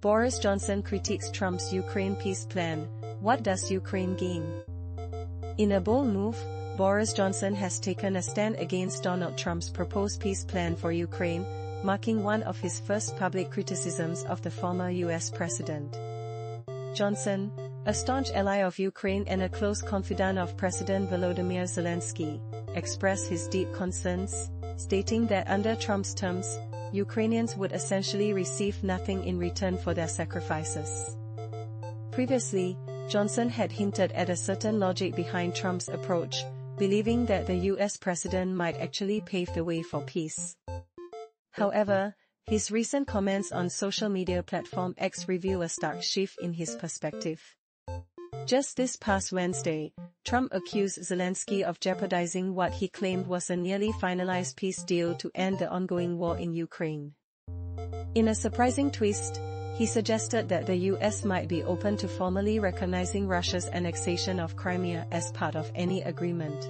Boris Johnson critiques Trump's Ukraine peace plan. What does Ukraine gain? In a bold move, Boris Johnson has taken a stand against Donald Trump's proposed peace plan for Ukraine, marking one of his first public criticisms of the former U.S. president. Johnson, a staunch ally of Ukraine and a close confidant of President Volodymyr Zelensky, expressed his deep concerns, stating that under Trump's terms, Ukrainians would essentially receive nothing in return for their sacrifices. Previously, Johnson had hinted at a certain logic behind Trump's approach, believing that the U.S. president might actually pave the way for peace. However, his recent comments on social media platform X reveal a stark shift in his perspective. Just this past Wednesday, Trump accused Zelensky of jeopardizing what he claimed was a nearly finalized peace deal to end the ongoing war in Ukraine. In a surprising twist, he suggested that the U.S. might be open to formally recognizing Russia's annexation of Crimea as part of any agreement.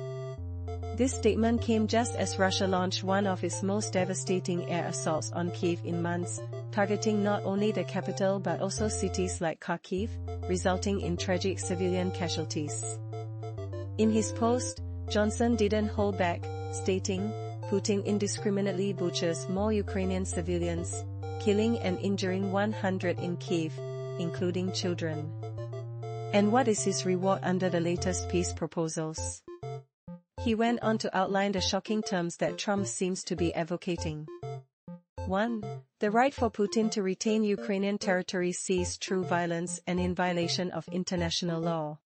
This statement came just as Russia launched one of its most devastating air assaults on Kyiv in months, targeting not only the capital but also cities like Kharkiv, resulting in tragic civilian casualties. In his post, Johnson didn't hold back, stating, "Putin indiscriminately butchers more Ukrainian civilians, killing and injuring 100 in Kyiv, including children. And what is his reward under the latest peace proposals?" He went on to outline the shocking terms that Trump seems to be advocating. 1. The right for Putin to retain Ukrainian territory seized through violence and in violation of international law.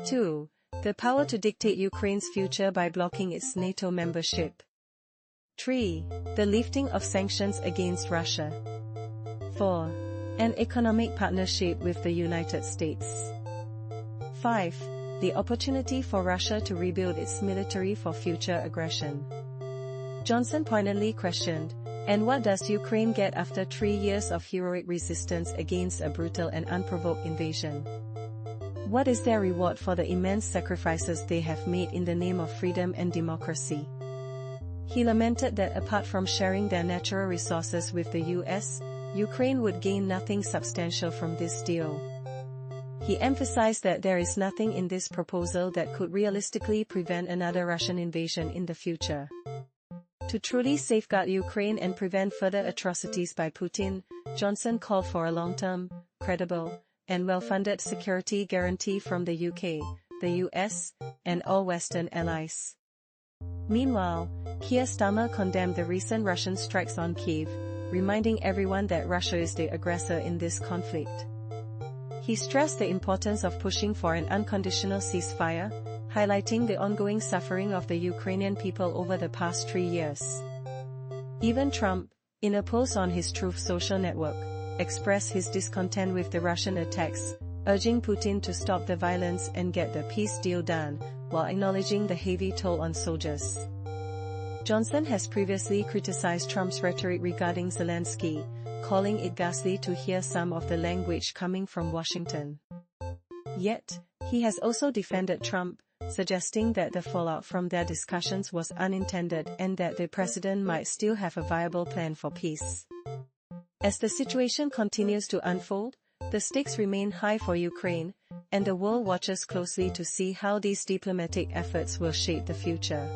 2. The power to dictate Ukraine's future by blocking its NATO membership. 3. The lifting of sanctions against Russia. 4. An economic partnership with the United States. 5. The opportunity for Russia to rebuild its military for future aggression. Johnson pointedly questioned, "And what does Ukraine get after 3 years of heroic resistance against a brutal and unprovoked invasion? What is their reward for the immense sacrifices they have made in the name of freedom and democracy?" He lamented that apart from sharing their natural resources with the U.S., Ukraine would gain nothing substantial from this deal. He emphasized that there is nothing in this proposal that could realistically prevent another Russian invasion in the future. To truly safeguard Ukraine and prevent further atrocities by Putin, Johnson called for a long-term, credible, and well-funded security guarantee from the UK, the US, and all Western allies. Meanwhile, Keir Starmer condemned the recent Russian strikes on Kyiv, reminding everyone that Russia is the aggressor in this conflict. He stressed the importance of pushing for an unconditional ceasefire, highlighting the ongoing suffering of the Ukrainian people over the past 3 years. Even Trump, in a post on his Truth social network, expressed his discontent with the Russian attacks, urging Putin to stop the violence and get the peace deal done, while acknowledging the heavy toll on soldiers. Johnson has previously criticized Trump's rhetoric regarding Zelensky, calling it ghastly to hear some of the language coming from Washington. Yet, he has also defended Trump, suggesting that the fallout from their discussions was unintended and that the president might still have a viable plan for peace. As the situation continues to unfold, the stakes remain high for Ukraine, and the world watches closely to see how these diplomatic efforts will shape the future.